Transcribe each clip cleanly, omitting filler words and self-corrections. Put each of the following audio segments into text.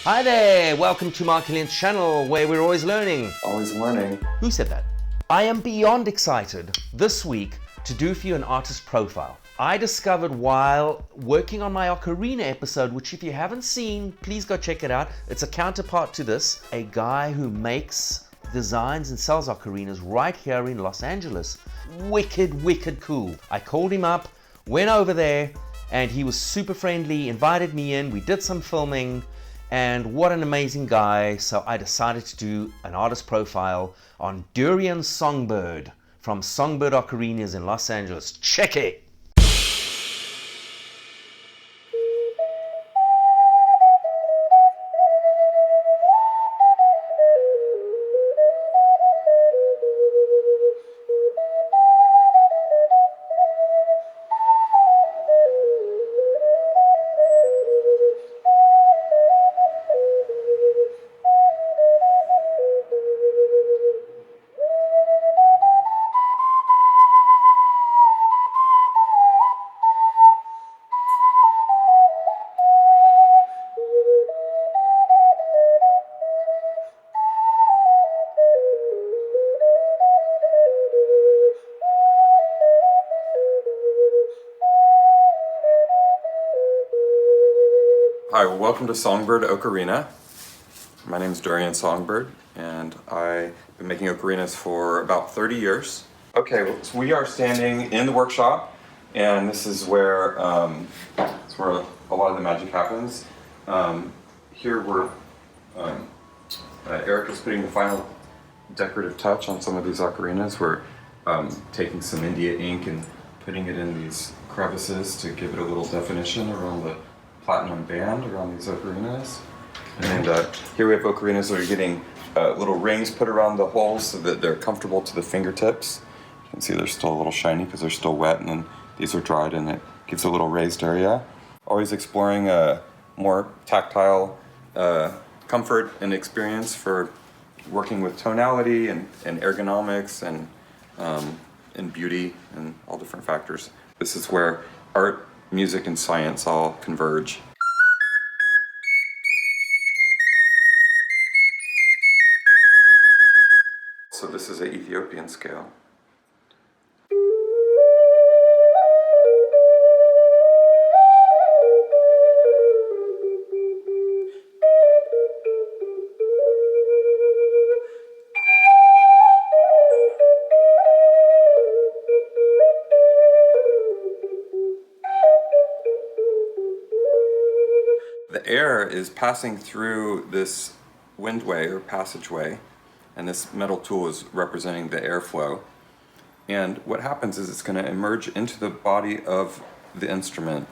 Hi there, welcome to Mark Killn's channel where we're always learning. Always learning. Who said that? I am beyond excited this week to do for you an artist profile. I discovered while working on my ocarina episode, which if you haven't seen, please go check it out. It's a counterpart to this, a guy who makes, designs and sells ocarinas right here in Los Angeles. Wicked cool. I called him up, went over there, and he was super friendly, invited me in, we did some filming, and what an amazing guy. So I decided to do an artist profile on Durian Songbird from Songbird Ocarinas in Los Angeles. Check it! Hi, well, welcome to Songbird Ocarina. My name is Durian Songbird, and I've been making ocarinas for about 30 years. Okay, well, so we are standing in the workshop, and this is where it's where a lot of the magic happens. Here we're Eric is putting the final decorative touch on some of these ocarinas. We're taking some India ink and putting it in these crevices to give it a little definition around the platinum band around these ocarinas. And here we have ocarinas that are getting little rings put around the holes so that they're comfortable to the fingertips. You can see they're still a little shiny because they're still wet, and then these are dried and it gives a little raised area. Always exploring a more tactile comfort and experience for working with tonality and ergonomics and beauty and all different factors. This is where art, music, and science all converge. So this is an Ethiopian scale. The air is passing through this windway or passageway, and this metal tool is representing the airflow. And what happens is it's going to emerge into the body of the instrument.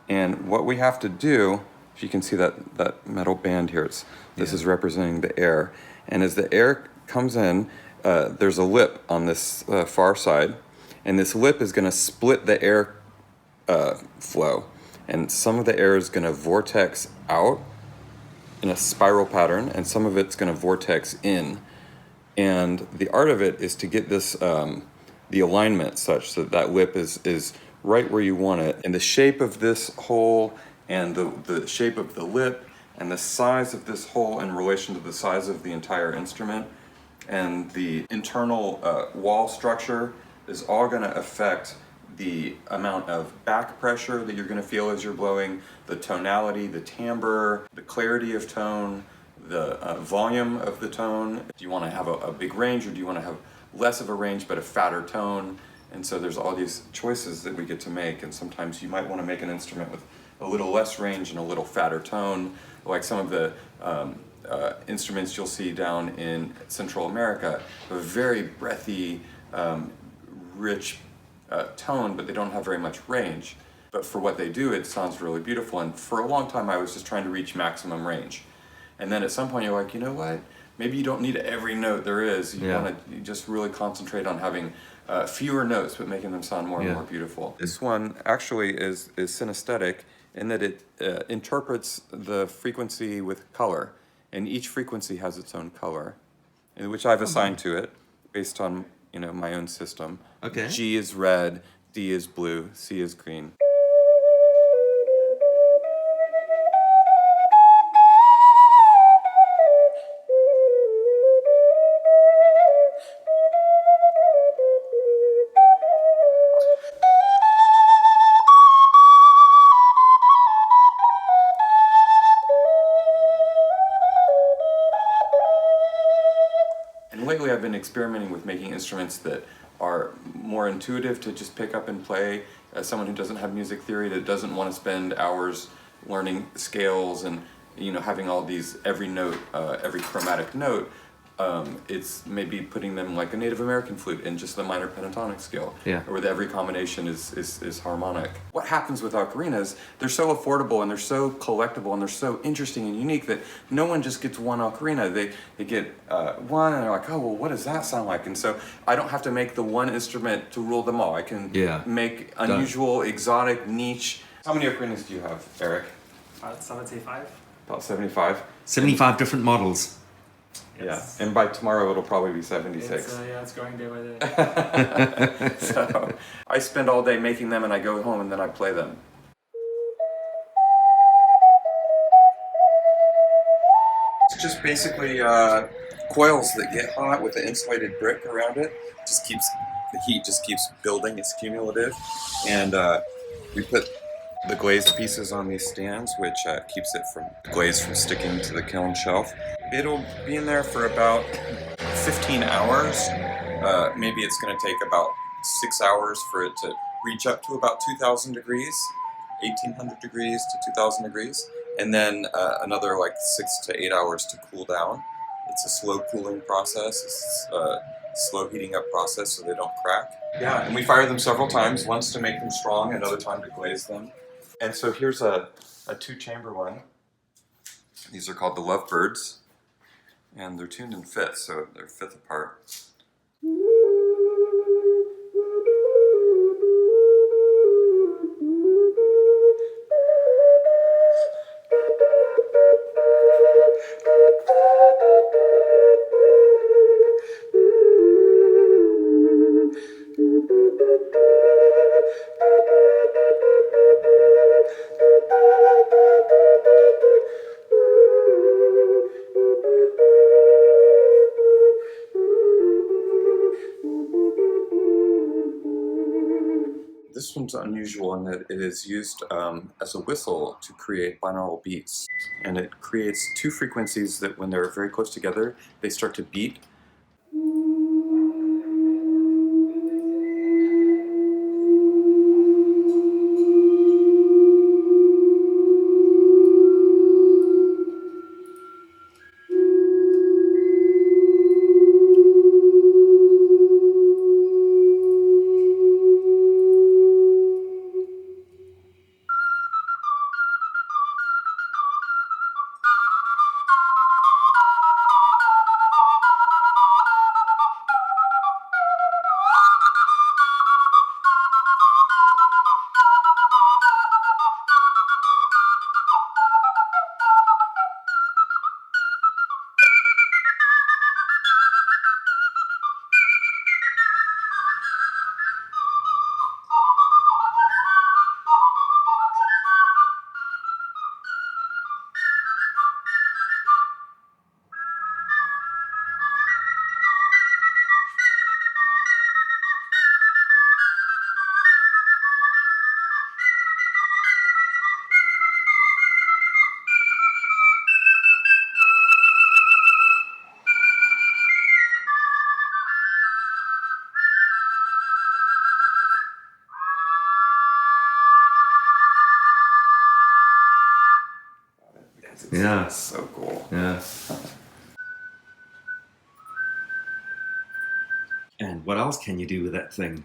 And what we have to do, if you can see that metal band here, this is representing the air. And as the air comes in, there's a lip on this far side, and this lip is going to split the air flow. And some of the air is going to vortex out in a spiral pattern, and some of it's going to vortex in. And the art of it is to get this, the alignment such that that lip is right where you want it. And the shape of this hole and the shape of the lip and the size of this hole in relation to the size of the entire instrument and the internal wall structure is all going to affect the amount of back pressure that you're going to feel as you're blowing, the tonality, the timbre, the clarity of tone, the volume of the tone. Do you want to have a big range, or do you want to have less of a range but a fatter tone? And so there's all these choices that we get to make, and sometimes you might want to make an instrument with a little less range and a little fatter tone, like some of the instruments you'll see down in Central America, a very breathy, rich tone, but they don't have very much range. But for what they do, it sounds really beautiful. And for a long time, I was just trying to reach maximum range. And then at some point, you're like, you know what? Maybe you don't need every note there is. You want to just really concentrate on having fewer notes, but making them sound more and more beautiful. This one actually is synesthetic in that it interprets the frequency with color. And each frequency has its own color, in which I've assigned to it based on my own system. Okay. G is red, D is blue, C is green. I've been experimenting with making instruments that are more intuitive to just pick up and play. As someone who doesn't have music theory, that doesn't want to spend hours learning scales and having all these every note, every chromatic note. It's maybe putting them like a Native American flute in just the minor pentatonic scale, where every combination is harmonic. What happens with ocarinas, they're so affordable and they're so collectible and they're so interesting and unique that no one just gets one ocarina. They get one and they're like, oh, well, what does that sound like? And so I don't have to make the one instrument to rule them all. I can make unusual, exotic, niche. How many ocarinas do you have, Eric? About 75. About 75? 75 different models. Yes. Yeah, and by tomorrow it'll probably be 76. It's going day by day. So I spend all day making them and I go home and then I play them. It's just basically coils that get hot with an insulated brick around it. The heat just keeps building, it's cumulative. And we put the glazed pieces on these stands, which keeps the glaze from sticking to the kiln shelf. It'll be in there for about 15 hours. Maybe it's going to take about 6 hours for it to reach up to about 2,000 degrees, 1,800 degrees to 2,000 degrees, and then another like 6 to 8 hours to cool down. It's a slow cooling process. It's a slow heating up process so they don't crack. Yeah, and we fire them several times, once to make them strong, another time to glaze them. And so here's a 2-chamber one. These are called the Lovebirds, and they're tuned in fifths, so they're fifth apart. This one's unusual in that it is used as a whistle to create binaural beats. And it creates two frequencies that when they're very close together, they start to beat. Yeah. It's so cool. Yeah. And what else can you do with that thing?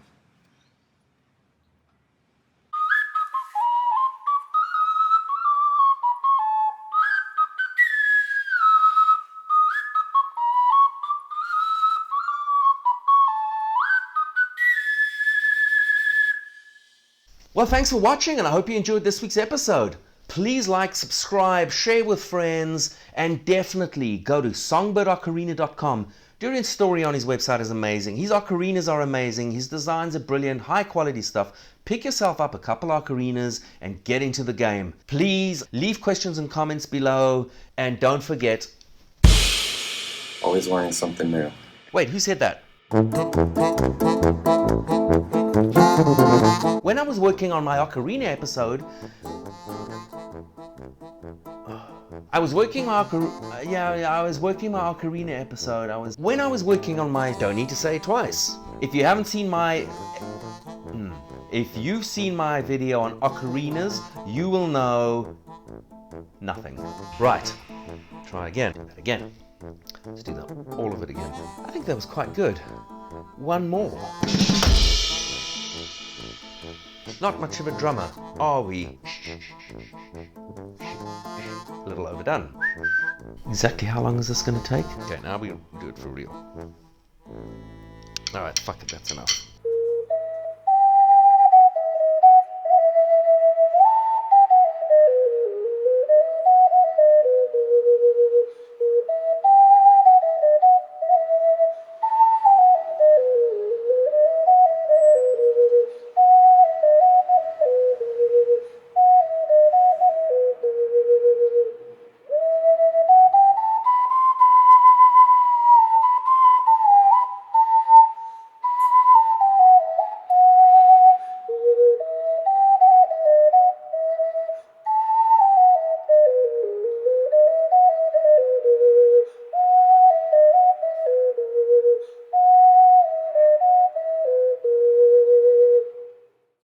Well, thanks for watching, and I hope you enjoyed this week's episode. Please like, subscribe, share with friends, and definitely go to songbirdocarina.com. Durian's story on his website is amazing. His ocarinas are amazing. His designs are brilliant, high quality stuff. Pick yourself up a couple ocarinas and get into the game. Please leave questions and comments below, and don't forget... Always learning something new. Wait, who said that? When I was working on my ocarina episode... I was working my I was working my ocarina episode. When I was working on my, don't need to say it twice. If you haven't seen my, if you've seen my video on ocarinas, you will know nothing. Right, try again. Again. Let's do that, all of it again. I think that was quite good. One more. Not much of a drummer, are we? A little overdone. Exactly how long is this going to take? Okay, now we'll do it for real. Alright, fuck it, that's enough.